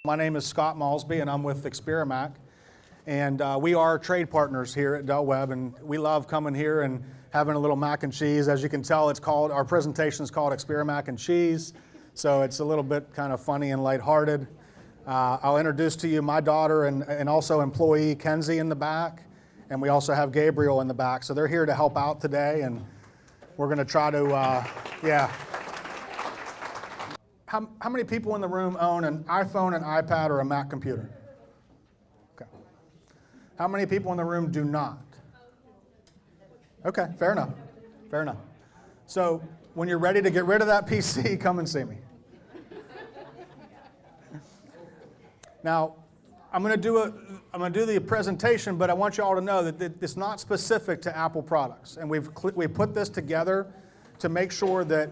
My name is Scott Malsby, and I'm with Experimac. And we are trade partners here at Del Webb, and we love coming here and having a little mac and cheese. As you can tell, our presentation is called Experimac and Cheese, so it's a little bit kind of funny and lighthearted. I'll introduce to you my daughter and also employee Kenzie in the back, and we also have Gabriel in the back. So they're here to help out today, and we're going to try to, How many people in the room own an iPhone, an iPad, or a Mac computer? Okay. How many people in the room do not? Okay, fair enough. Fair enough. So when you're ready to get rid of that PC, come and see me. Now, I'm going to do the presentation, but I want you all to know that it's not specific to Apple products, and we've put this together to make sure that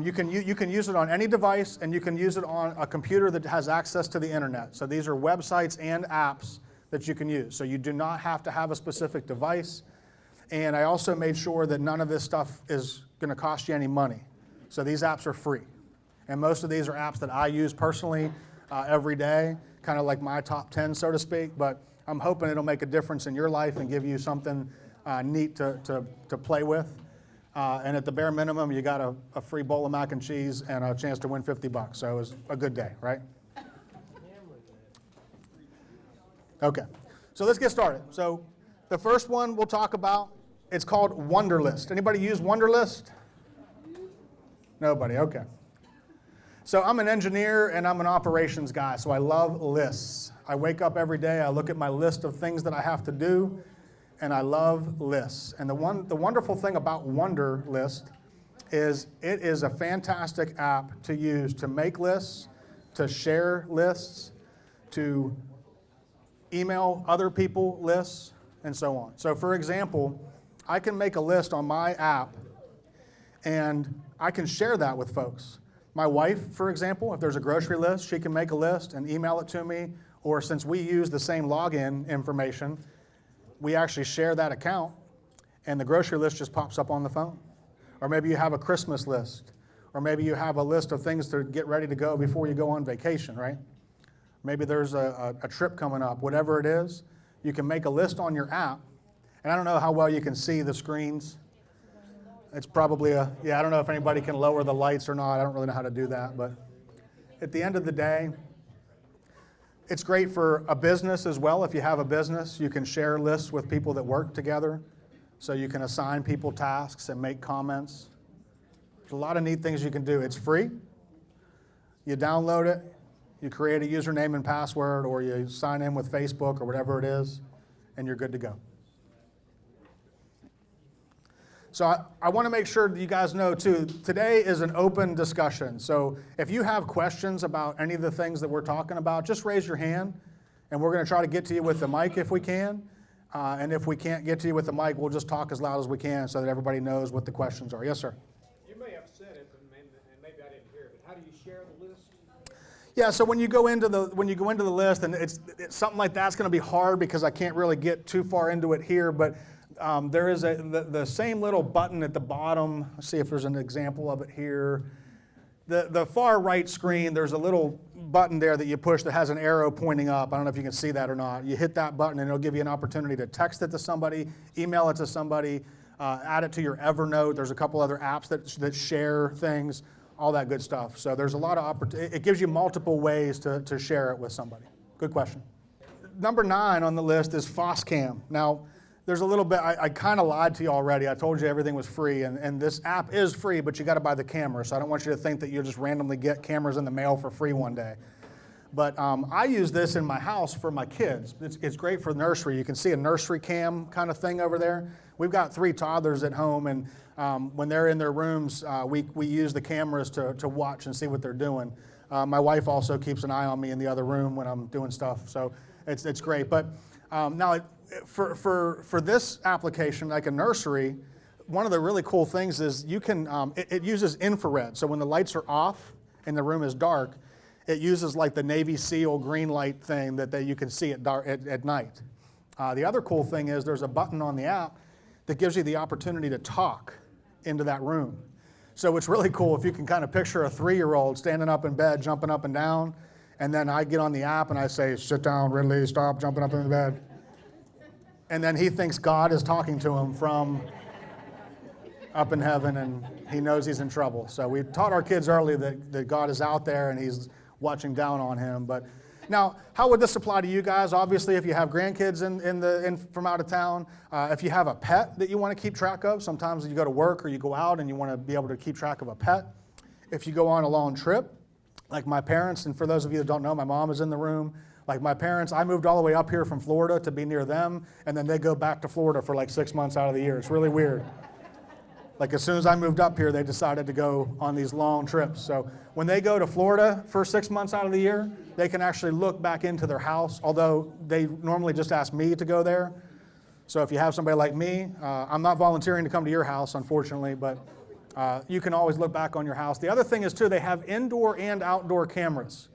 you can use it on any device, and you can use it on a computer that has access to the internet. So these are websites and apps that you can use. So you do not have to have a specific device. And I also made sure that none of this stuff is going to cost you any money. So these apps are free. And most of these are apps that I use personally every day, kind of like my top 10, so to speak. But I'm hoping it'll make a difference in your life and give you something neat to play with. And at the bare minimum, you got a free bowl of mac and cheese and a chance to win $50. So it was a good day, right? Okay, so let's get started. So the first one we'll talk about, it's called Wunderlist. Anybody use Wunderlist? Nobody, okay. So I'm an engineer and I'm an operations guy, so I love lists. I wake up every day, I look at my list of things that I have to do, and I love lists. And the wonderful thing about Wunderlist is it is a fantastic app to use to make lists, to share lists, to email other people lists, and so on. So for example, I can make a list on my app, and I can share that with folks. My wife, for example, if there's a grocery list, she can make a list and email it to me, or since we use the same login information, we actually share that account, and the grocery list just pops up on the phone. Or maybe you have a Christmas list, or maybe you have a list of things to get ready to go before you go on vacation, right? Maybe there's a trip coming up, whatever it is, you can make a list on your app, and I don't know how well you can see the screens. It's probably I don't know if anybody can lower the lights or not, I don't really know how to do that, but at the end of the day, it's great for a business as well. If you have a business, you can share lists with people that work together. So you can assign people tasks and make comments. There's a lot of neat things you can do. It's free. You download it, you create a username and password, or you sign in with Facebook or whatever it is, and you're good to go. So I want to make sure that you guys know, too, today is an open discussion. So if you have questions about any of the things that we're talking about, just raise your hand, and we're going to try to get to you with the mic if we can. And if we can't get to you with the mic, we'll just talk as loud as we can so that everybody knows what the questions are. Yes, sir? You may have said it, and maybe I didn't hear it, but how do you share the list? Yeah, so when you go into the list, and it's something like that's going to be hard because I can't really get too far into it here, but there is the same little button at the bottom. Let's see if there's an example of it here. The far right screen, there's a little button there that you push that has an arrow pointing up. I don't know if you can see that or not. You hit that button and it'll give you an opportunity to text it to somebody, email it to somebody, add it to your Evernote. There's a couple other apps that share things, all that good stuff. So there's a lot of opportunity. It gives you multiple ways to share it with somebody. Good question. Number 9 on the list is FOSCAM. Now, there's a little bit, I kind of lied to you already. I told you everything was free, and this app is free, but you got to buy the camera. So I don't want you to think that you'll just randomly get cameras in the mail for free one day. But I use this in my house for my kids. It's great for nursery. You can see a nursery cam kind of thing over there. We've got 3 toddlers at home, and when they're in their rooms, we use the cameras to watch and see what they're doing. My wife also keeps an eye on me in the other room when I'm doing stuff, so it's great. But now, for this application, like a nursery, one of the really cool things is you can, it uses infrared. So when the lights are off and the room is dark, it uses like the Navy SEAL green light thing that you can see at night. The other cool thing is there's a button on the app that gives you the opportunity to talk into that room. So it's really cool if you can kind of picture a 3-year-old standing up in bed, jumping up and down, and then I get on the app and I say, sit down, Ridley, stop jumping up in the bed. And then he thinks God is talking to him from up in heaven, and he knows he's in trouble. So we taught our kids early that God is out there and he's watching down on him. But now, how would this apply to you guys? Obviously, if you have grandkids from out of town, if you have a pet that you want to keep track of, sometimes you go to work or you go out and you want to be able to keep track of a pet. If you go on a long trip, like my parents, and for those of you that don't know, my mom is in the room. Like my parents, I moved all the way up here from Florida to be near them, and then they go back to Florida for like 6 months out of the year. It's really weird. Like as soon as I moved up here, they decided to go on these long trips. So when they go to Florida for 6 months out of the year, they can actually look back into their house, although they normally just ask me to go there. So if you have somebody like me, I'm not volunteering to come to your house, unfortunately, but you can always look back on your house. The other thing is, too, they have indoor and outdoor cameras.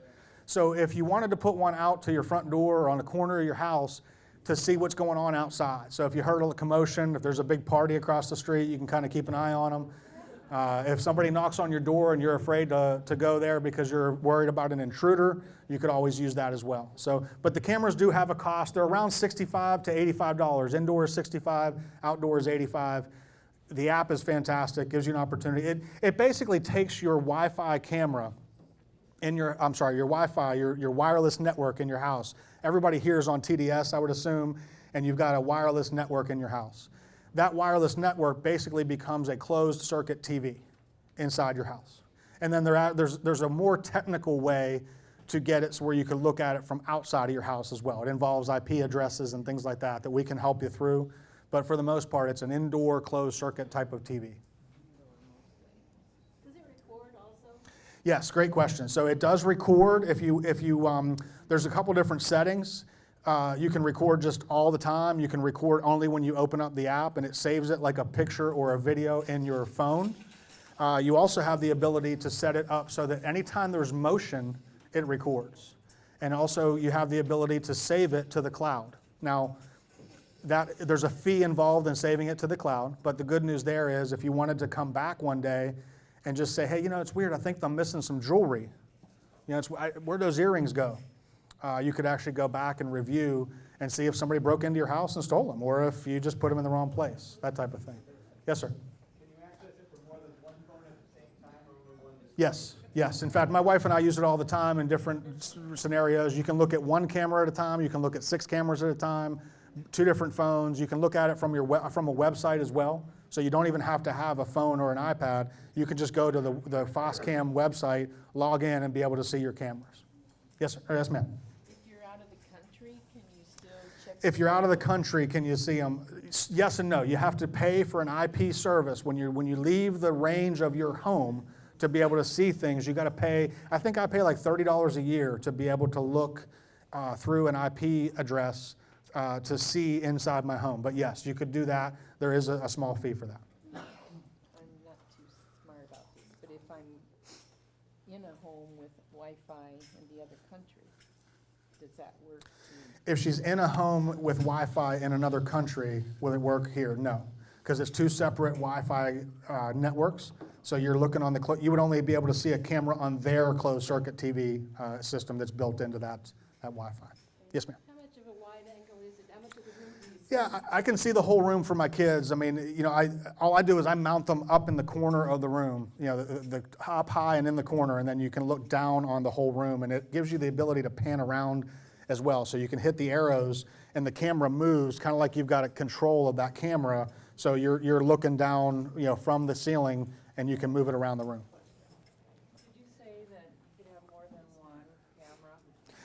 So if you wanted to put one out to your front door or on the corner of your house to see what's going on outside. So if you heard a commotion, if there's a big party across the street, you can kind of keep an eye on them. If somebody knocks on your door and you're afraid to go there because you're worried about an intruder, you could always use that as well. So, but the cameras do have a cost. They're around $65 to $85. Indoor is $65, outdoor is $85. The app is fantastic, gives you an opportunity. It basically takes your Wi-Fi camera your Wi-Fi, your wireless network in your house. Everybody here is on TDS, I would assume, and you've got a wireless network in your house. That wireless network basically becomes a closed circuit TV inside your house. And then there's a more technical way to get it so where you can look at it from outside of your house as well. It involves IP addresses and things like that we can help you through. But for the most part, it's an indoor closed circuit type of TV. Yes, great question. So it does record. If you there's a couple different settings. You can record just all the time. You can record only when you open up the app, and it saves it like a picture or a video in your phone. You also have the ability to set it up so that anytime there's motion, it records. And also you have the ability to save it to the cloud. Now, there's a fee involved in saving it to the cloud, but the good news there is if you wanted to come back one day and just say, hey, it's weird, I think I'm missing some jewelry. Where'd those earrings go? You could actually go back and review and see if somebody broke into your house and stole them, or if you just put them in the wrong place, that type of thing. Yes, sir? Can you access it from more than one phone at the same time, or only one? Yes. In fact, my wife and I use it all the time in different scenarios. You can look at one camera at a time. You can look at 6 cameras at a time, 2 different phones. You can look at it from a website as well. So you don't even have to have a phone or an iPad. You can just go to the FOSCAM website, log in, and be able to see your cameras. Yes, sir. Yes, ma'am. If you're out of the country, can you still check? If you're out of the country, can you see them? Yes and no. You have to pay for an IP service. When you leave the range of your home to be able to see things, you got to pay. I think I pay like $30 a year to be able to look through an IP address to see inside my home. But yes, you could do that. There is a small fee for that. I'm not too smart about this, but if I'm in a home with Wi-Fi in the other country, does that work? If she's in a home with Wi-Fi in another country, will it work here? No, because it's 2 separate Wi-Fi networks. So you're looking on you would only be able to see a camera on their closed circuit TV system that's built into that Wi-Fi. Yes, ma'am. Yeah, I can see the whole room for my kids. I mean, all I do is I mount them up in the corner of the room, the up high and in the corner, and then you can look down on the whole room, and it gives you the ability to pan around as well. So you can hit the arrows, and the camera moves, kind of like you've got a control of that camera. So you're looking down, from the ceiling, and you can move it around the room. Did you say that you could have more than one camera?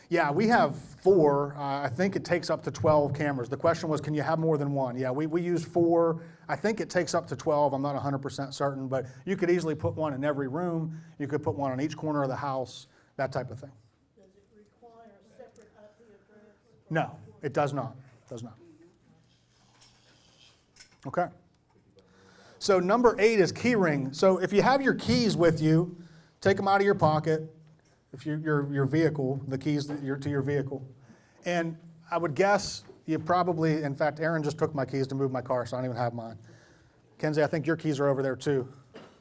Yeah, we have 4. I think it takes up to 12 cameras. The question was, can you have more than one? Yeah, we use 4. I think it takes up to 12. I'm not 100% certain, but you could easily put one in every room. You could put one on each corner of the house, that type of thing. Does it require a separate IP address? No, it does not. Does not. Okay. So number 8 is key ring. So if you have your keys with you, take them out of your pocket. If your vehicle, the keys to your vehicle. And I would guess you probably, in fact, Aaron just took my keys to move my car, so I don't even have mine. Kenzie, I think your keys are over there too.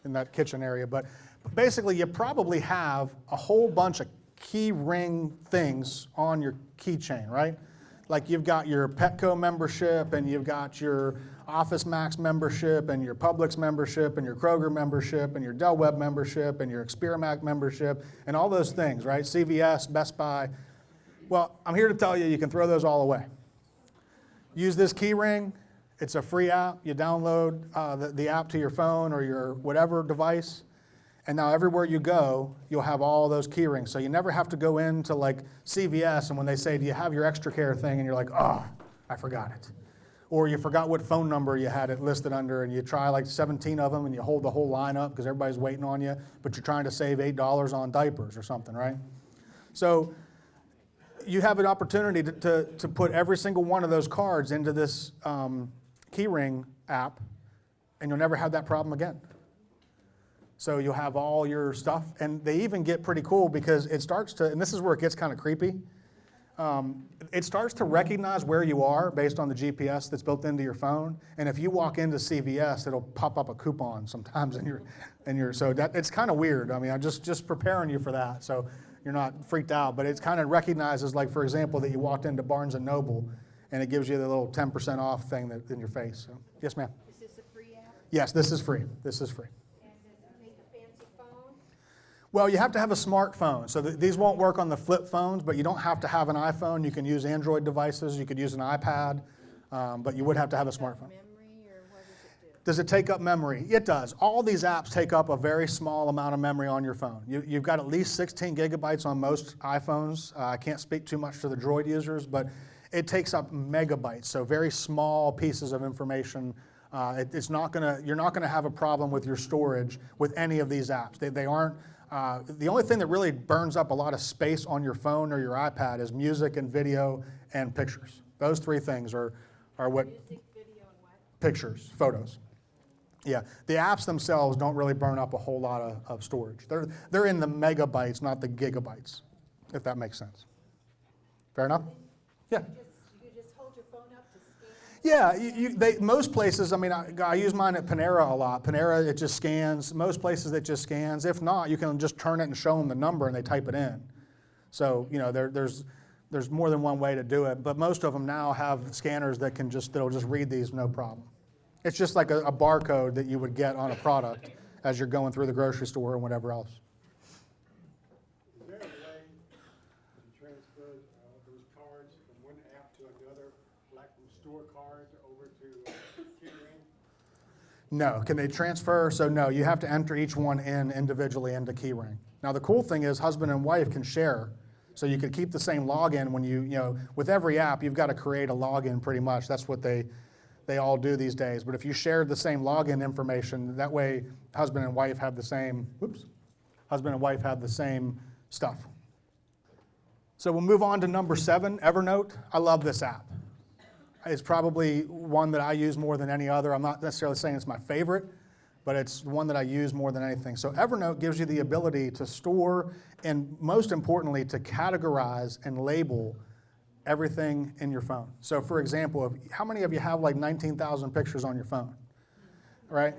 in that kitchen area. But basically, you probably have a whole bunch of key ring things on your keychain, right? Like you've got your Petco membership, and you've got your Office Max membership, and your Publix membership, and your Kroger membership, and your Del Webb membership, and your Experimac membership, and all those things, right? CVS, Best Buy. Well, I'm here to tell you, you can throw those all away. Use this key ring. It's a free app. You download the app to your phone or your whatever device, and now everywhere you go, you'll have all those key rings. So you never have to go into like CVS, and when they say, do you have your extra care thing? And you're like, oh, I forgot it. Or you forgot what phone number you had it listed under, and you try like 17 of them, and you hold the whole line up because everybody's waiting on you, but you're trying to save $8 on diapers or something, right? So you have an opportunity to put every single one of those cards into this keyring app, and you'll never have that problem again. So you'll have all your stuff, and they even get pretty cool because it starts to, and this is where it gets kind of creepy, it starts to recognize where you are based on the GPS that's built into your phone, and if you walk into CVS, it'll pop up a coupon sometimes in your so that it's kind of weird. I mean, I'm just preparing you for that, so you're not freaked out, but it kind of recognizes, like, for example, that you walked into Barnes & Noble, and it gives you the little 10% off thing that in your face. So, yes, ma'am? Is this a free app? Yes, this is free. This is free. And does it take a fancy phone? Well, you have to have a smartphone. So these won't work on the flip phones, but you don't have to have an iPhone. You can use Android devices. You could use an iPad, but you would have to have a smartphone. Memory, or what does it do? Does it take up memory? It does. All these apps take up a very small amount of memory on your phone. You've got at least 16 gigabytes on most iPhones. I can't speak too much to the Droid users, but it takes up megabytes, so very small pieces of information. You're not gonna have a problem with your storage with any of these apps. They aren't. The only thing that really burns up a lot of space on your phone or your iPad is music and video and pictures. Those three things are what. Music, video, and what? Pictures, photos. Yeah, the apps themselves don't really burn up a whole lot of storage. They're in the megabytes, not the gigabytes, if that makes sense. Fair enough? Yeah. You just hold your phone up to scan? Yeah, most places, I mean, I use mine at Panera a lot. Panera, it just scans. Most places, it just scans. If not, you can just turn it and show them the number, and they type it in. So, there's more than one way to do it, but most of them now have scanners that'll just read these no problem. It's just like a barcode that you would get on a product as you're going through the grocery store and whatever else. Is there a way to transfer those cards from one app to another, like from store cards over to keyring? No. Can they transfer? So no, you have to enter each one in individually into Keyring. Now the cool thing is husband and wife can share. So you could keep the same login when with every app, you've got to create a login pretty much. That's what they all do these days. But if you shared the same login information, that way husband and wife have the same stuff. So we'll move on to number 7, Evernote. I love this app. It's probably one that I use more than any other. I'm not necessarily saying it's my favorite, but it's one that I use more than anything. So Evernote gives you the ability to store and, most importantly, to categorize and label everything in your phone. So for example, how many of you have like 19,000 pictures on your phone, right?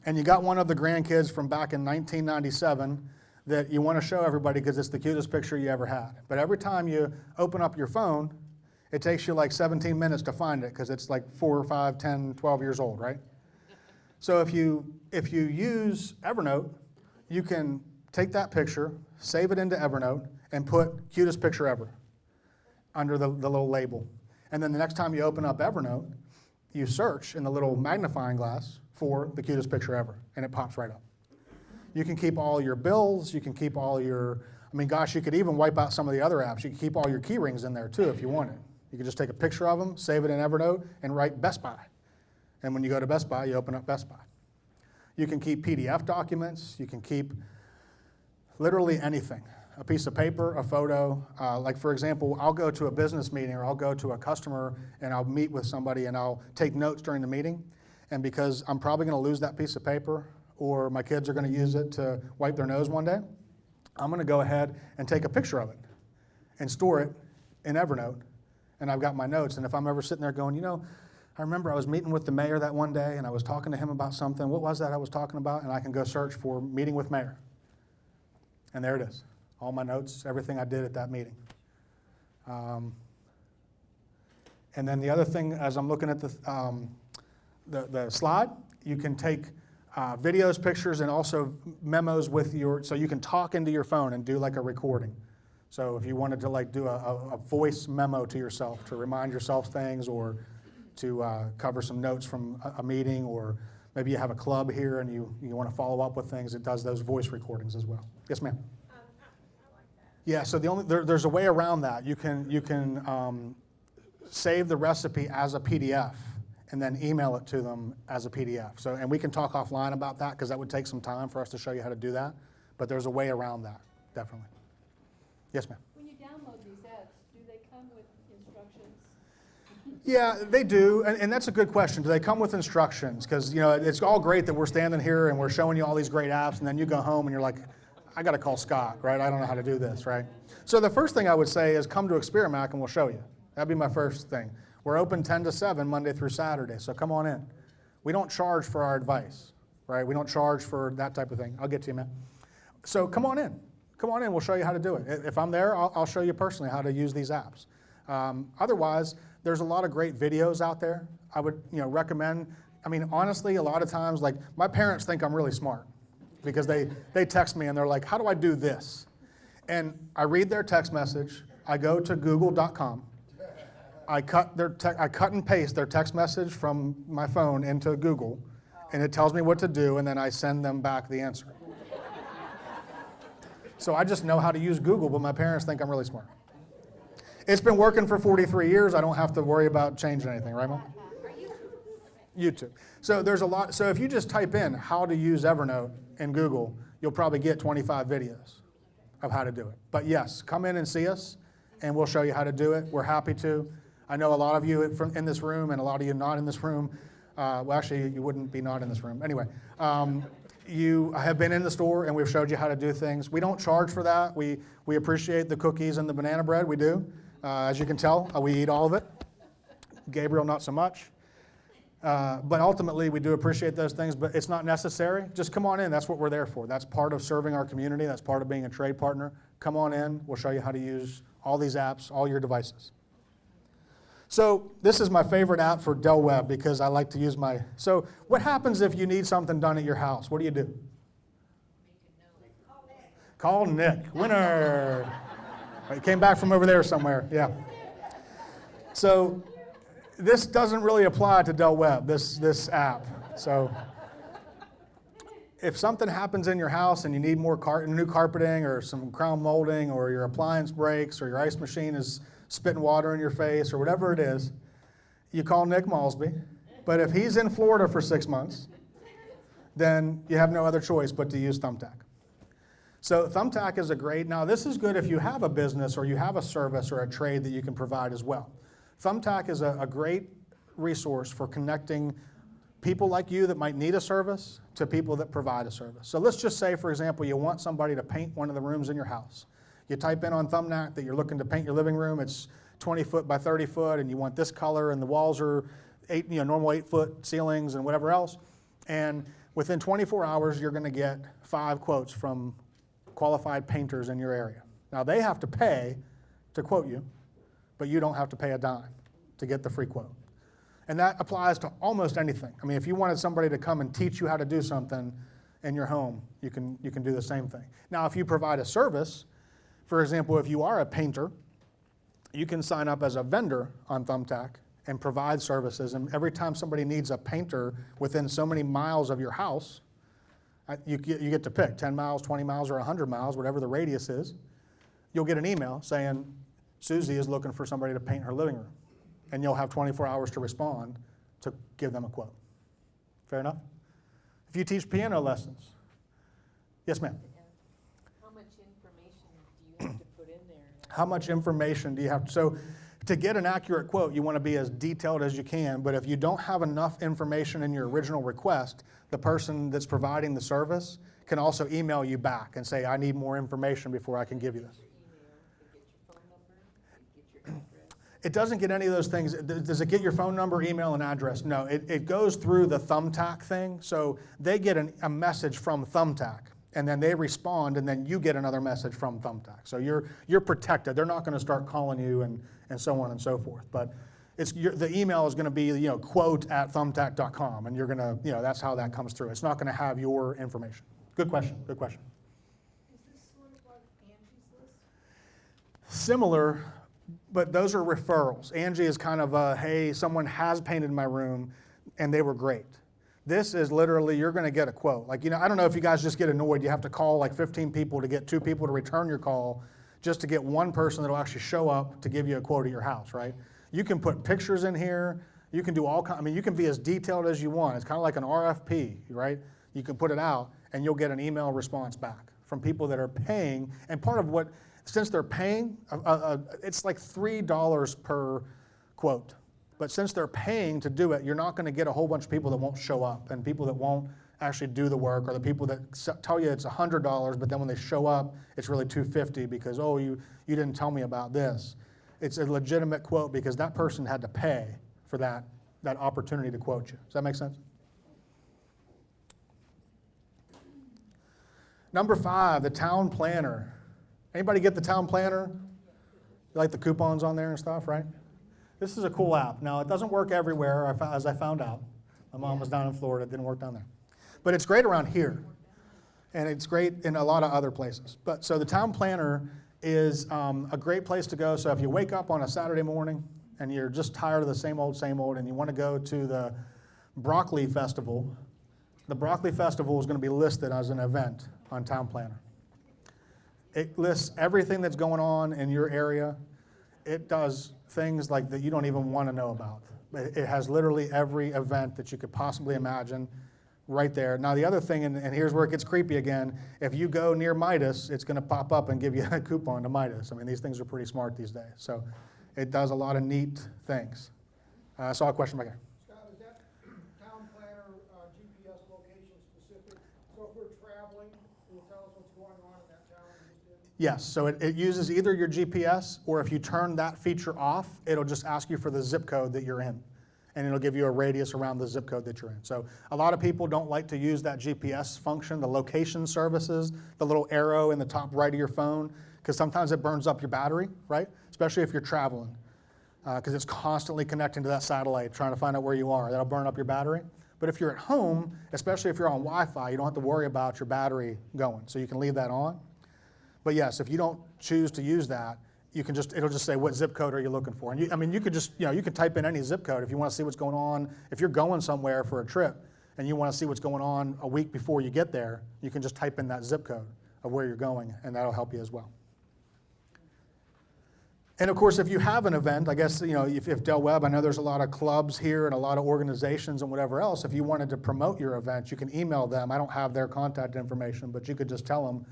And you got one of the grandkids from back in 1997 that you want to show everybody because it's the cutest picture you ever had. But every time you open up your phone, it takes you like 17 minutes to find it because it's like 4 or 5, 10, 12 years old, right? So if you use Evernote, you can take that picture, save it into Evernote, and put cutest picture ever under the little label. And then the next time you open up Evernote, you search in the little magnifying glass for the cutest picture ever, and it pops right up. You can keep all your bills, you can keep all your, you could even wipe out some of the other apps. You can keep all your key rings in there too if you wanted. You could just take a picture of them, save it in Evernote, and write Best Buy. And when you go to Best Buy, you open up Best Buy. You can keep PDF documents, you can keep literally anything. A piece of paper, a photo. Like for example, I'll go to a business meeting or I'll go to a customer and I'll meet with somebody and I'll take notes during the meeting. And because I'm probably gonna lose that piece of paper or my kids are gonna use it to wipe their nose one day, I'm gonna go ahead and take a picture of it and store it in Evernote. And I've got my notes. And if I'm ever sitting there going, I remember I was meeting with the mayor that one day, and I was talking to him about something. What was that I was talking about? And I can go search for meeting with mayor. And there it is. All my notes, everything I did at that meeting. And then the other thing, as I'm looking at the slide, you can take videos, pictures, and also memos with so you can talk into your phone and do like a recording. So if you wanted to like do a voice memo to yourself to remind yourself things, or to cover some notes from a meeting, or maybe you have a club here and you want to follow up with things, it does those voice recordings as well. Yes, ma'am. I like that. Yeah, so there's a way around that. You can save the recipe as a PDF and then email it to them as a PDF. So, and we can talk offline about that because that would take some time for us to show you how to do that. But there's a way around that, definitely. Yes, ma'am. When you download these apps, do they come with instructions? Yeah, they do, and that's a good question. Do they come with instructions? Because it's all great that we're standing here and we're showing you all these great apps, and then you go home and you're like, I got to call Scott, right? I don't know how to do this, right? So the first thing I would say is come to Experimac and we'll show you. That'd be my first thing. We're open 10 to 7 Monday through Saturday, so come on in. We don't charge for our advice, right? We don't charge for that type of thing. I'll get to you, man. So come on in. Come on in, we'll show you how to do it. If I'm there, I'll show you personally how to use these apps. Otherwise, there's a lot of great videos out there. I would recommend, honestly, a lot of times, like my parents think I'm really smart because they text me and they're like, how do I do this? And I read their text message, I go to google.com, I cut and paste their text message from my phone into Google, and it tells me what to do, and then I send them back the answer. So I just know how to use Google, but my parents think I'm really smart. It's been working for 43 years. I don't have to worry about changing anything, right, Mom? YouTube. So there's a lot. So if you just type in how to use Evernote in Google, you'll probably get 25 videos of how to do it. But yes, come in and see us, and we'll show you how to do it. We're happy to. I know a lot of you in this room and a lot of you not in this room. Well, actually, you wouldn't be not in this room. Anyway, you have been in the store, and we've showed you how to do things. We don't charge for that. We appreciate the cookies and the banana bread. We do. As you can tell, we eat all of it. Gabriel, not so much. But ultimately, we do appreciate those things, but it's not necessary. Just come on in. That's what we're there for. That's part of serving our community. That's part of being a trade partner. Come on in. We'll show you how to use all these apps, all your devices. So this is my favorite app for Del Webb because I like to use my... So what happens if you need something done at your house? What do? Call Nick. Winner. He came back from over there somewhere. Yeah. So this doesn't really apply to Del Webb, this app. So if something happens in your house and you need more new carpeting or some crown molding, or your appliance breaks, or your ice machine is spitting water in your face, or whatever it is, you call Nick Malsby. But if he's in Florida for 6 months, then you have no other choice but to use Thumbtack. So Thumbtack is now this is good if you have a business or you have a service or a trade that you can provide as well. Thumbtack is a great resource for connecting people like you that might need a service to people that provide a service. So let's just say, for example, you want somebody to paint one of the rooms in your house. You type in on Thumbtack that you're looking to paint your living room. It's 20 foot by 30 foot, and you want this color, and the walls are normal 8-foot ceilings and whatever else. And within 24 hours, you're going to get 5 quotes from qualified painters in your area. Now, they have to pay to quote you, but you don't have to pay a dime to get the free quote. And that applies to almost anything. If you wanted somebody to come and teach you how to do something in your home, you can do the same thing. Now, if you provide a service, for example, if you are a painter, you can sign up as a vendor on Thumbtack and provide services. And every time somebody needs a painter within so many miles of your house, you get to pick 10 miles, 20 miles, or 100 miles, whatever the radius is. You'll get an email saying, Susie is looking for somebody to paint her living room. And you'll have 24 hours to respond to give them a quote. Fair enough? If you teach piano lessons. Yes, ma'am. How much information do you have to put in there? How much information do you have? So to get an accurate quote, you want to be as detailed as you can, but if you don't have enough information in your original request, the person that's providing the service can also email you back and say, I need more information before I can give you this. It doesn't get any of those things. Does it get your phone number, email, and address? No, it goes through the Thumbtack thing. So they get a message from Thumbtack, and then they respond, and then you get another message from Thumbtack. So you're protected. They're not going to start calling you and so on and so forth. But the email is going to be quote@thumbtack.com, and you're going to that's how that comes through. It's not going to have your information. Good question. Good question. Is this sort of like Angie's List? Similar, but those are referrals. Angie is kind of a, hey, someone has painted my room and they were great. This is literally, you're going to get a quote. Like, I don't know if you guys just get annoyed. You have to call like 15 people to get 2 people to return your call just to get one person that will actually show up to give you a quote at your house, right? You can put pictures in here. You can do all kinds, you can be as detailed as you want. It's kind of like an RFP, right? You can put it out and you'll get an email response back from people that are paying. And part of what, since they're paying, it's like $3 per quote. But since they're paying to do it, you're not going to get a whole bunch of people that won't show up and people that won't actually do the work, or the people that tell you it's $100, but then when they show up, it's really $250 because, oh, you didn't tell me about this. It's a legitimate quote because that person had to pay for that opportunity to quote you. Does that make sense? Number 5, the town planner. Anybody get the town planner? You like the coupons on there and stuff, right? This is a cool app. Now, it doesn't work everywhere, as I found out. My mom was down in Florida. It didn't work down there. But it's great around here. And it's great in a lot of other places. So the town planner is a great place to go. So if you wake up on a Saturday morning and you're just tired of the same old, and you want to go to the Broccoli Festival, the Broccoli Festival is going to be listed as an event on Town Planner. It lists everything that's going on in your area. It does things like that you don't even want to know about. It has literally every event that you could possibly imagine right there. Now the other thing, and here's where it gets creepy again, if you go near Midas, it's going to pop up and give you a coupon to Midas. These things are pretty smart these days. So it does a lot of neat things. I saw a question back here. Scott, is that town planner GPS location specific? So if we're traveling, it will tell us what's going on in that town we just did? Yes, so it uses either your GPS, or if you turn that feature off, it'll just ask you for the zip code that you're in. And it'll give you a radius around the zip code that you're in. So a lot of people don't like to use that GPS function, the location services, the little arrow in the top right of your phone, because sometimes it burns up your battery, right? Especially if you're traveling, because it's constantly connecting to that satellite, trying to find out where you are. That'll burn up your battery. But if you're at home, especially if you're on Wi-Fi, you don't have to worry about your battery going. So you can leave that on. But yes, if you don't choose to use that, it'll just say, what zip code are you looking for? And you could just, you could type in any zip code if you want to see what's going on. If you're going somewhere for a trip and you want to see what's going on a week before you get there, you can just type in that zip code of where you're going, and that'll help you as well. And of course, if you have an event, I guess, if Del Webb, I know there's a lot of clubs here and a lot of organizations and whatever else. If you wanted to promote your event, you can email them. I don't have their contact information, but you could just tell them,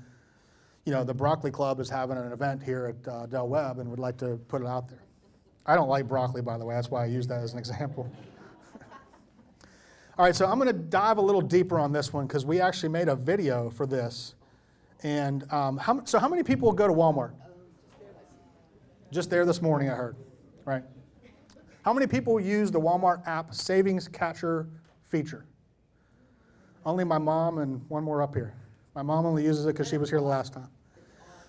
the Broccoli Club is having an event here at Del Webb and would like to put it out there. I don't like broccoli, by the way. That's why I use that as an example. All right, so I'm going to dive a little deeper on this one because we actually made a video for this. And how many people go to Walmart? Just there this morning, I heard, right? How many people use the Walmart app savings catcher feature? Only my mom and one more up here. My mom only uses it because she was here the last time.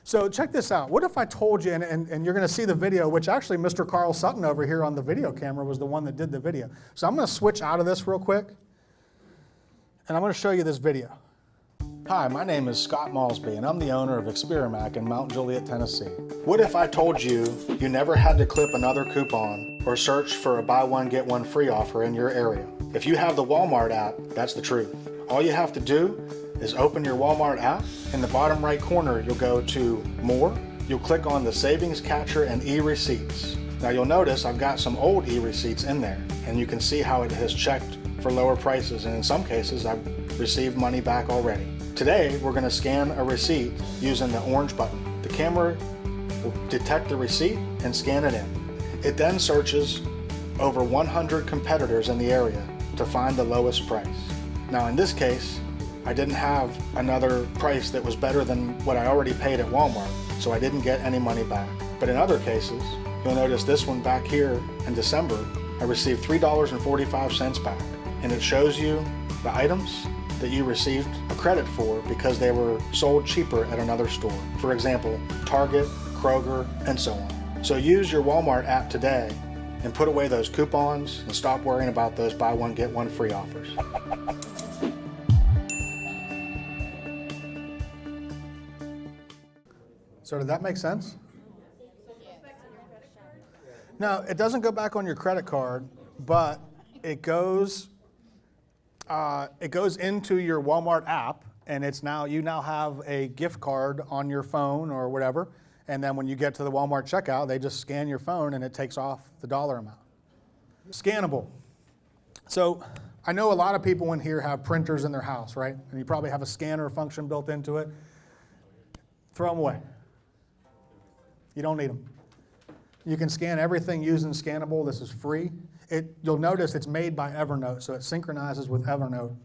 So check this out. What if I told you, and you're going to see the video, which actually Mr. Carl Sutton over here on the video camera was the one that did the video. So I'm going to switch out of this real quick, and I'm going to show you this video. Hi, my name is Scott Malsby, and I'm the owner of Experimac in Mount Juliet, Tennessee. What if I told you you never had to clip another coupon or search for a buy one, get one free offer in your area? If you have the Walmart app, that's the truth. All you have to do is open your Walmart app. In the bottom right corner, you'll go to More. You'll click on the Savings Catcher and e-receipts. Now you'll notice I've got some old e-receipts in there, and you can see how it has checked for lower prices, and in some cases I've received money back already. Today we're going to scan a receipt using the orange button. The camera will detect the receipt and scan it in. It then searches over 100 competitors in the area to find the lowest price. Now in this case, I didn't have another price that was better than what I already paid at Walmart, so I didn't get any money back. But in other cases, You'll notice this one back here in December, I received $3.45 back. And it shows you the items that you received a credit for because they were sold cheaper at another store. For example, Target, Kroger, and so on. So use your Walmart app today and put away those coupons and stop worrying about those buy one, get one free offers. So did that make sense? No, it doesn't go back on your credit card, but it goes into your Walmart app, and you now have a gift card on your phone or whatever. And then when you get to the Walmart checkout, they just scan your phone and it takes off the dollar amount. Scannable. So I know a lot of people in here have printers in their house, right? And you probably have a scanner function built into it. Throw them away. You don't need them. You can scan everything using Scannable. This is free. You'll notice it's made by Evernote, so it synchronizes with Evernote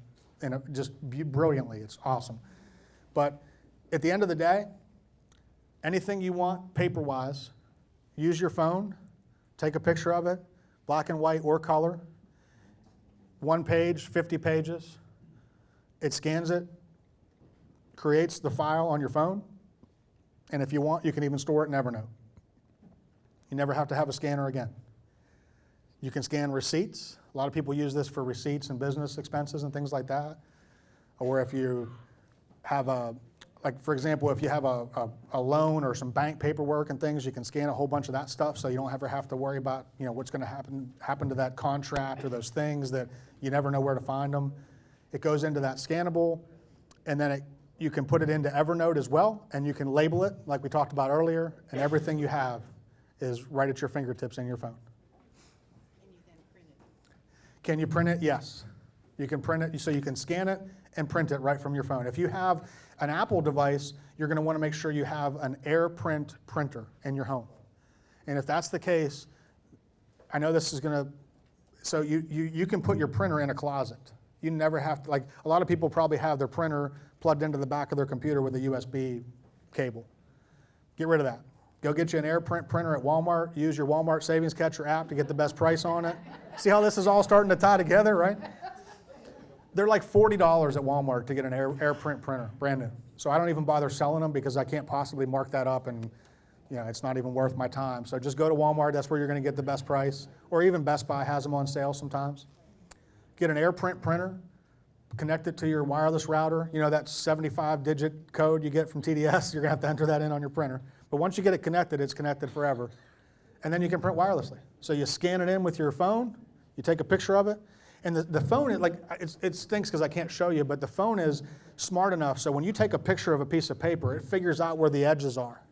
and just brilliantly. It's awesome. But at the end of the day, anything you want paper-wise, use your phone, take a picture of it, black and white or color, 1 page, 50 pages. It scans it, creates the file on your phone, and if you want, you can even store it in Evernote. You never have to have a scanner again. You can scan receipts. A lot of people use this for receipts and business expenses and things like that. Or if you have for example, if you have a loan or some bank paperwork and things, you can scan a whole bunch of that stuff so you don't ever have to worry about what's going to happen to that contract or those things that you never know where to find them. It goes into that Scannable, and then you can put it into Evernote as well, and you can label it like we talked about earlier, and everything you have is right at your fingertips in your phone. Can you print it? Yes. You can print it, so you can scan it and print it right from your phone. If you have an Apple device, you're going to want to make sure you have an AirPrint printer in your home. And if that's the case, I know this is going to, so you can put your printer in a closet. You never have to, like a lot of people probably have their printer plugged into the back of their computer with a USB cable. Get rid of that. Go get you an AirPrint printer at Walmart. Use your Walmart Savings Catcher app to get the best price on it. See how this is all starting to tie together, right? They're like $40 at Walmart to get an AirPrint printer, brand new. So I don't even bother selling them because I can't possibly mark that up and it's not even worth my time. So just go to Walmart, that's where you're going to get the best price. Or even Best Buy has them on sale sometimes. Get an AirPrint printer, connect it to your wireless router. That 75-digit code you get from TDS, you're going to have to enter that in on your printer. But once you get it connected, it's connected forever. And then you can print wirelessly. So you scan it in with your phone, you take a picture of it, and the phone, it stinks because I can't show you, but the phone is smart enough so when you take a picture of a piece of paper, it figures out where the edges are.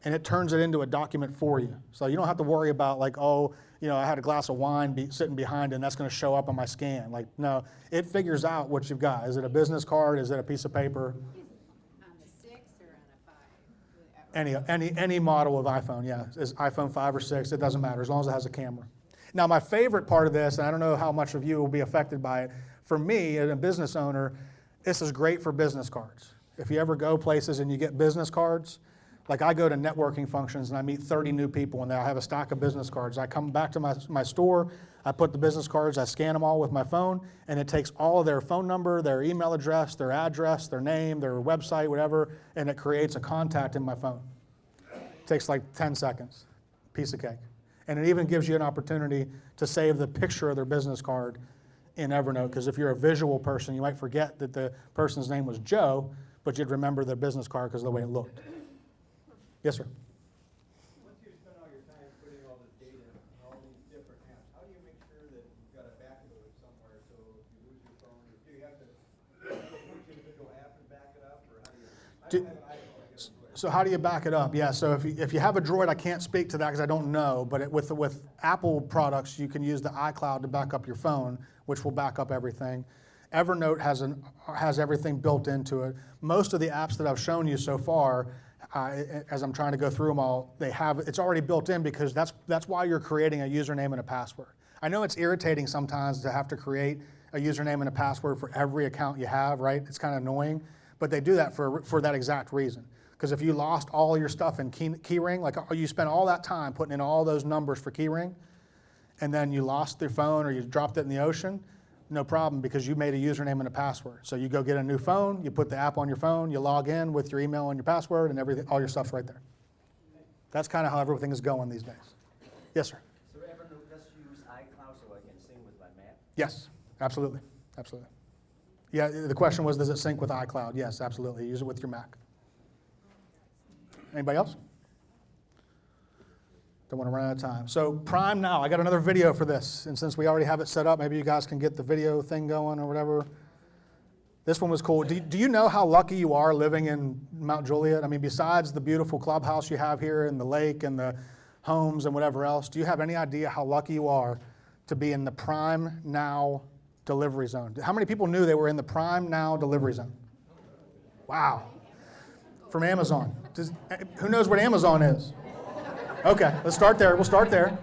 And it turns it into a document for you. So you don't have to worry about I had a glass of wine sitting behind it and that's going to show up on my scan. No, it figures out what you've got. Is it a business card? Is it a piece of paper? On a 6 or on a 5? Any model of iPhone, yeah. Is iPhone 5 or 6, it doesn't matter as long as it has a camera. Now my favorite part of this, and I don't know how much of you will be affected by it, for me as a business owner, this is great for business cards. If you ever go places and you get business cards, like I go to networking functions and I meet 30 new people and I have a stack of business cards. I come back to my store, I put the business cards, I scan them all with my phone, and it takes all of their phone number, their email address, their address, their name, their website, whatever, and it creates a contact in my phone. It takes like 10 seconds, piece of cake. And it even gives you an opportunity to save the picture of their business card in Evernote, because if you're a visual person, you might forget that the person's name was Joe, but you'd remember their business card because of the way it looked. Yes, sir. Once you spend all your time putting all this data in all these different apps, how do you make sure that you've got a backup of it somewhere so if you lose your phone, do you have to each individual app and back it up, or how do you? I don't have an iPhone, I guess. So how do you back it up? Yeah, so if you have a Droid, I can't speak to that because I don't know, but with Apple products, you can use the iCloud to back up your phone, which will back up everything. Evernote has everything built into it. Most of the apps that I've shown you so far, as I'm trying to go through them all, it's already built in because that's why you're creating a username and a password. I know it's irritating sometimes to have to create a username and a password for every account you have, right? It's kind of annoying, but they do that for that exact reason. Because if you lost all your stuff in Keyring, like you spent all that time putting in all those numbers for Keyring, and then you lost your phone or you dropped it in the ocean, no problem, because you made a username and a password. So you go get a new phone, you put the app on your phone, you log in with your email and your password, and everything, all your stuff's right there. That's kind of how everything is going these days. Yes, sir. So ever just use iCloud so I can sync with my Mac? Yes, absolutely, absolutely. Yeah, the question was, does it sync with iCloud? Yes, absolutely. Use it with your Mac. Anybody else? Don't want to run out of time. So Prime Now, I got another video for this, and since we already have it set up, maybe you guys can get the video thing going or whatever. This one was cool. Do you know how lucky you are living in Mount Juliet? I mean, besides the beautiful clubhouse you have here and the lake and the homes and whatever else, do you have any idea how lucky you are to be in the Prime Now delivery zone? How many people knew they were in the Prime Now delivery zone? Wow. From Amazon. Who knows what Amazon is? Okay, let's start there. We'll start there.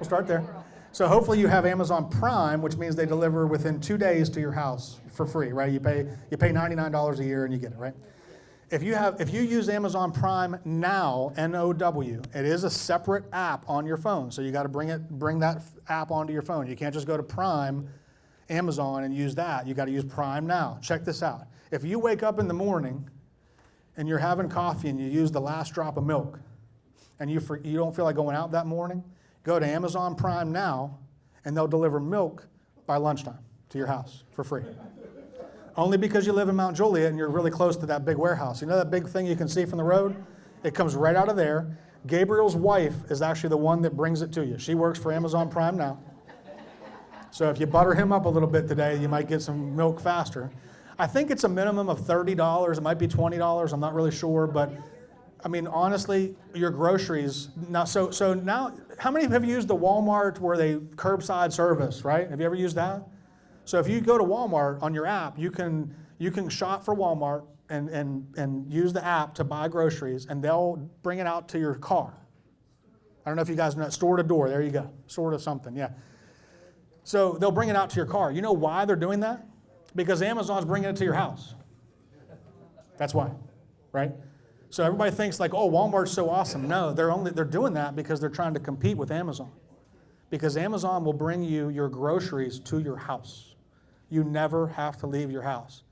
So hopefully you have Amazon Prime, which means they deliver within 2 days to your house for free, right? You pay $99 a year and you get it, right? If you use Amazon Prime Now, N-O-W, it is a separate app on your phone. So you got to bring that app onto your phone. You can't just go to Prime Amazon and use that. You got to use Prime Now. Check this out. If you wake up in the morning and you're having coffee and you use the last drop of milk and you don't feel like going out that morning, go to Amazon Prime Now and they'll deliver milk by lunchtime to your house for free. Only because you live in Mount Juliet and you're really close to that big warehouse. You know that big thing you can see from the road? It comes right out of there. Gabriel's wife is actually the one that brings it to you. She works for Amazon Prime Now. So if you butter him up a little bit today, you might get some milk faster. I think it's a minimum of $30. It might be $20. I'm not really sure, but I mean, honestly, your groceries now. So now, how many have used the Walmart where they curbside service? Right? Have you ever used that? So if you go to Walmart on your app, you can shop for Walmart and use the app to buy groceries, and they'll bring it out to your car. I don't know if you guys know, store to door. There you go, sort of something, yeah. So they'll bring it out to your car. You know why they're doing that? Because Amazon's bringing it to your house. That's why, right? So everybody thinks like, oh, Walmart's so awesome. No, they're doing that because they're trying to compete with Amazon. Because Amazon will bring you your groceries to your house. You never have to leave your house.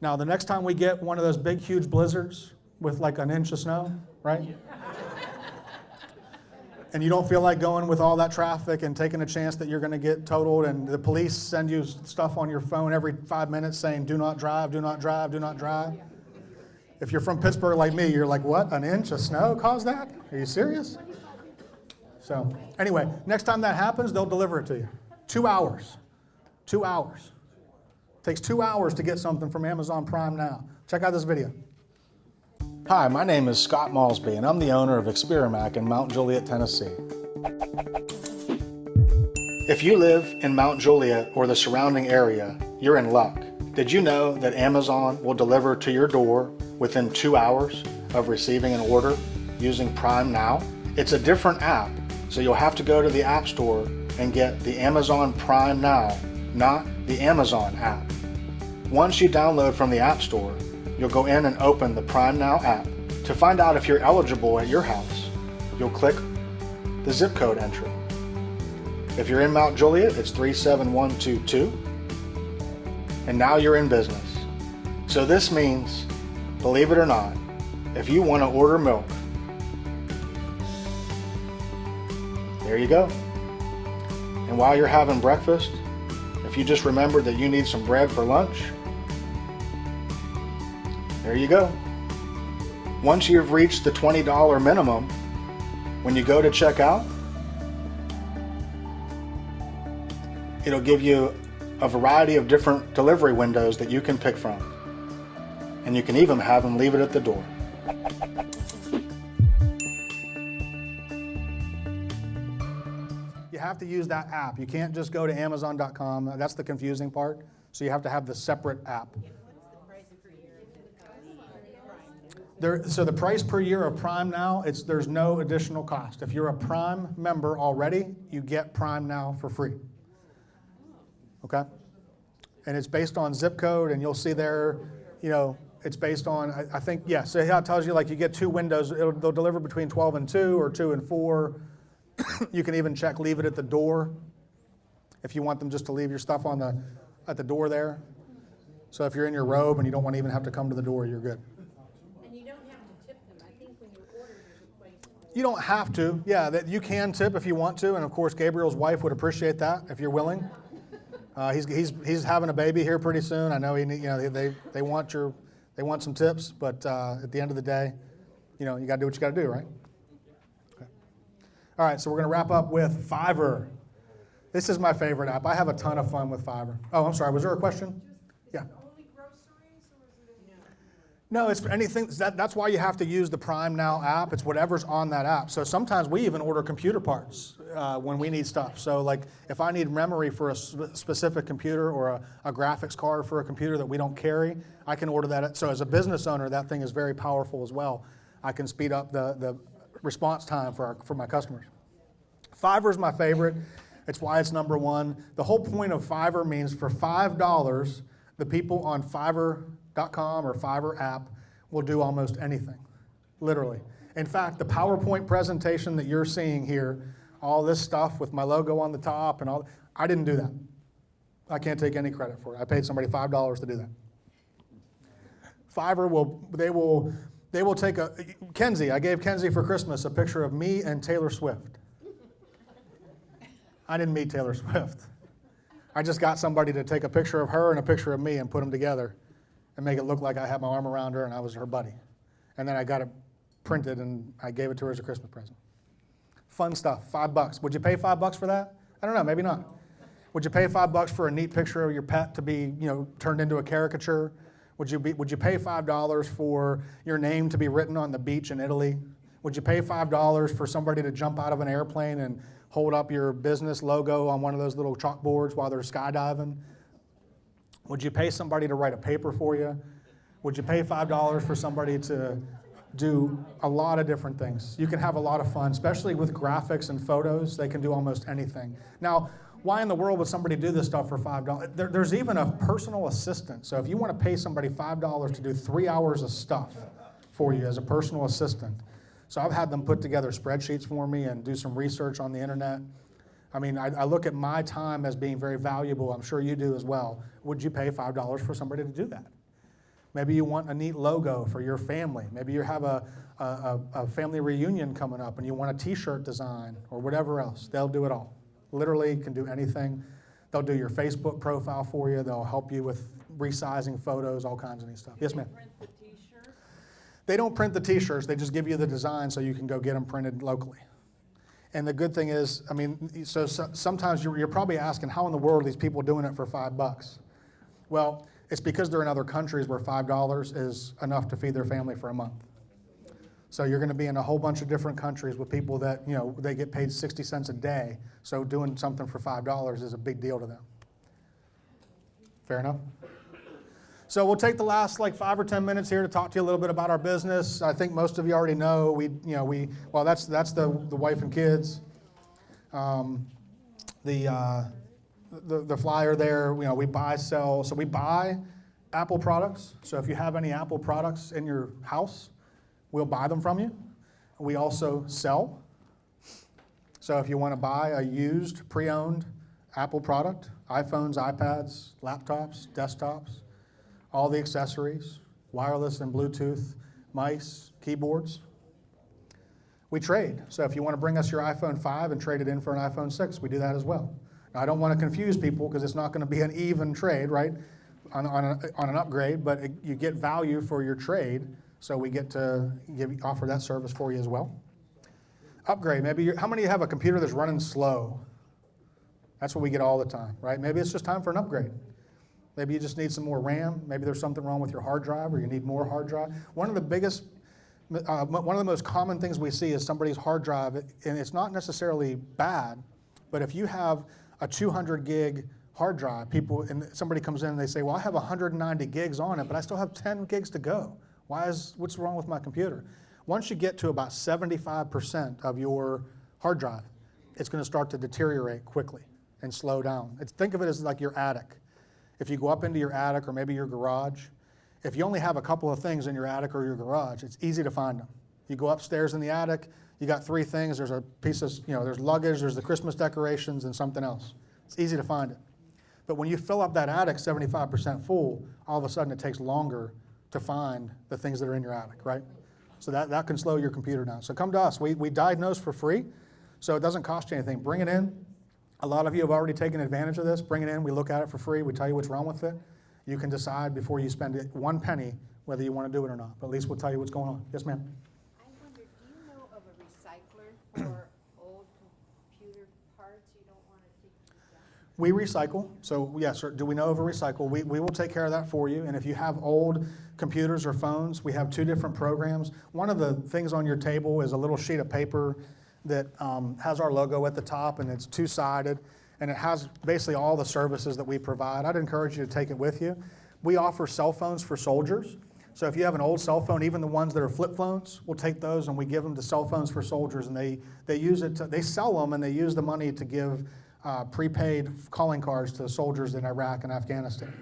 Now, the next time we get one of those big, huge blizzards with like an inch of snow, right? And you don't feel like going with all that traffic and taking a chance that you're going to get totaled, and the police send you stuff on your phone every 5 minutes saying, do not drive, do not drive, do not drive. If you're from Pittsburgh like me, you're like, what, an inch of snow caused that? Are you serious? So anyway, next time that happens, they'll deliver it to you. 2 hours. 2 hours. Takes 2 hours to get something from Amazon Prime Now. Check out this video. Hi, my name is Scott Malsby, and I'm the owner of Experimac in Mount Juliet, Tennessee. If you live in Mount Juliet or the surrounding area, you're in luck. Did you know that Amazon will deliver to your door within 2 hours of receiving an order using Prime Now? It's a different app, so you'll have to go to the App Store and get the Amazon Prime Now, not the Amazon app. Once you download from the App Store, you'll go in and open the Prime Now app. To find out if you're eligible at your house, you'll click the zip code entry. If you're in Mount Juliet, it's 37122. And now you're in business. So this means, believe it or not, if you want to order milk, there you go. And while you're having breakfast, if you just remembered that you need some bread for lunch, there you go. Once you've reached the $20 minimum, when you go to check out, it'll give you a variety of different delivery windows that you can pick from. And you can even have them leave it at the door. You have to use that app. You can't just go to Amazon.com. That's the confusing part. So you have to have the separate app. So the price per year of Prime Now, there's no additional cost. If you're a Prime member already, you get Prime Now for free. Okay? And it's based on zip code, and you'll see there, It's based on, I think, yeah, so it tells you like you get 2 windows. They'll deliver between 12 and 2 or 2 and 4. You can even check leave it at the door if you want them just to leave your stuff at the door there. So if you're in your robe and you don't want to even have to come to the door, you're good. And you don't have to tip them. I think when you order, there's a place for You don't have to. Yeah, that you can tip if you want to, and of course Gabriel's wife would appreciate that if you're willing. He's having a baby here pretty soon. I know they want some tips, but at the end of the day, you got to do what you got to do, right? Okay. All right, so we're going to wrap up with Fiverr. This is my favorite app. I have a ton of fun with Fiverr. Oh, I'm sorry. Was there a question? Yeah. only groceries, or is it anything? No, it's anything. That's why you have to use the Prime Now app. It's whatever's on that app. So sometimes we even order computer parts when we need stuff. So like if I need memory for a specific computer or a graphics card for a computer that we don't carry, I can order that. So as a business owner, that thing is very powerful as well. I can speed up the response time for my customers. Fiverr is my favorite. It's why it's number 1. The whole point of Fiverr means for $5, the people on Fiverr.com or Fiverr app will do almost anything, literally. In fact, the PowerPoint presentation that you're seeing here, all this stuff with my logo on the top and all, I didn't do that. I can't take any credit for it. I paid somebody $5 to do that. Fiverr they will take Kenzie, I gave Kenzie for Christmas a picture of me and Taylor Swift. I didn't meet Taylor Swift. I just got somebody to take a picture of her and a picture of me and put them together and make it look like I had my arm around her and I was her buddy. And then I got it printed and I gave it to her as a Christmas present. Fun stuff, $5. Would you pay $5 for that? I don't know, maybe not. Would you pay $5 for a neat picture of your pet to be, turned into a caricature? Would you pay $5 for your name to be written on the beach in Italy? Would you pay $5 for somebody to jump out of an airplane and hold up your business logo on one of those little chalkboards while they're skydiving? Would you pay somebody to write a paper for you? Would you pay $5 for somebody to do a lot of different things? You can have a lot of fun, especially with graphics and photos. They can do almost anything. Now, why in the world would somebody do this stuff for $5? There's even a personal assistant. So if you want to pay somebody $5 to do 3 hours of stuff for you as a personal assistant, so I've had them put together spreadsheets for me and do some research on the internet. I mean, I look at my time as being very valuable. I'm sure you do as well. Would you pay $5 for somebody to do that? Maybe you want a neat logo for your family. Maybe you have a family reunion coming up and you want a t-shirt design or whatever else. They'll do it all. Literally can do anything. They'll do your Facebook profile for you. They'll help you with resizing photos, all kinds of neat stuff. Yes, ma'am? They don't print the t-shirts, they just give you the design so you can go get them printed locally. And the good thing is, I mean, so sometimes you're probably asking, how in the world are these people doing it for $5? Well, it's because they're in other countries where $5 is enough to feed their family for a month. So you're going to be in a whole bunch of different countries with people that, they get paid 60 cents a day. So doing something for $5 is a big deal to them. Fair enough? So we'll take the last 5 or 10 minutes here to talk to you a little bit about our business. I think most of you already know that's the wife and kids. The flyer there, we buy, sell. So we buy Apple products. So if you have any Apple products in your house, we'll buy them from you. We also sell. So if you want to buy a used, pre-owned Apple product, iPhones, iPads, laptops, desktops, all the accessories, wireless and Bluetooth, mice, keyboards. We trade. So if you want to bring us your iPhone 5 and trade it in for an iPhone 6, we do that as well. Now, I don't want to confuse people because it's not going to be an even trade, right, on an upgrade, but you get value for your trade, so we get to offer that service for you as well. Upgrade, how many of you have a computer that's running slow? That's what we get all the time, right? Maybe it's just time for an upgrade. Maybe you just need some more RAM. Maybe there's something wrong with your hard drive or you need more hard drive. One of the most common things we see is somebody's hard drive, and it's not necessarily bad, but if you have a 200 gig hard drive, and somebody comes in and they say, well, I have 190 gigs on it, but I still have 10 gigs to go. What's wrong with my computer? Once you get to about 75% of your hard drive, it's going to start to deteriorate quickly and slow down. Think of it as like your attic. If you go up into your attic or maybe your garage If you only have a couple of things in your attic or your garage, it's easy to find them. You go upstairs in the attic, you got 3 things, there's a piece of, there's luggage, there's the Christmas decorations and something else. It's easy to find it. But when you fill up that attic 75% full, all of a sudden it takes longer to find the things that are in your attic, right? So that can slow your computer down. So come to us. We diagnose for free, so it doesn't cost you anything. Bring it in. A lot of you have already taken advantage of this. Bring it in. We look at it for free. We tell you what's wrong with it. You can decide before you spend it 1 penny whether you want to do it or not. But at least we'll tell you what's going on. Yes, ma'am? I wonder, do you know of a recycler for old computer parts you don't want to take these down? We recycle. So yes, sir, do we know of a recycle? We will take care of that for you. And if you have old computers or phones, we have 2 different programs. One of the things on your table is a little sheet of paper that has our logo at the top, and it's 2-sided, and it has basically all the services that we provide. I'd encourage you to take it with you. We offer cell phones for soldiers. So if you have an old cell phone, even the ones that are flip phones, we'll take those and we give them to cell phones for soldiers, and they use it they sell them, and they use the money to give prepaid calling cards to soldiers in Iraq and Afghanistan.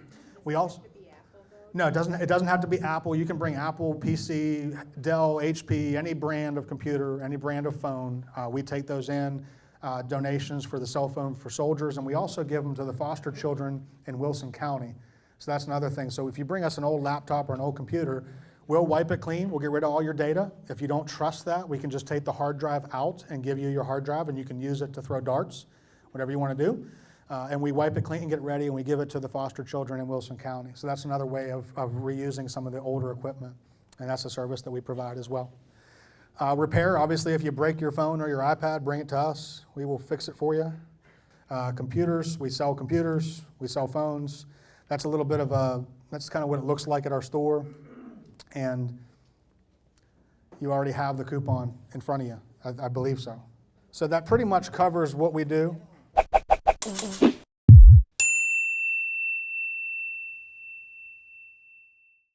We also To be Apple though? No, it doesn't have to be Apple. You can bring Apple, PC, Dell, HP, any brand of computer, any brand of phone. We take those in, donations for the cell phone for soldiers, and we also give them to the foster children in Wilson County. So that's another thing. So if you bring us an old laptop or an old computer, we'll wipe it clean. We'll get rid of all your data. If you don't trust that, we can just take the hard drive out and give you your hard drive, and you can use it to throw darts, whatever you want to do. And we wipe it clean and get it ready, and we give it to the foster children in Wilson County. So that's another way of reusing some of the older equipment, and that's a service that we provide as well. Repair, obviously, if you break your phone or your iPad, bring it to us. We will fix it for you. Computers, we sell phones. That's a little bit of that's kind of what it looks like at our store. And you already have the coupon in front of you. I believe so. So that pretty much covers what we do.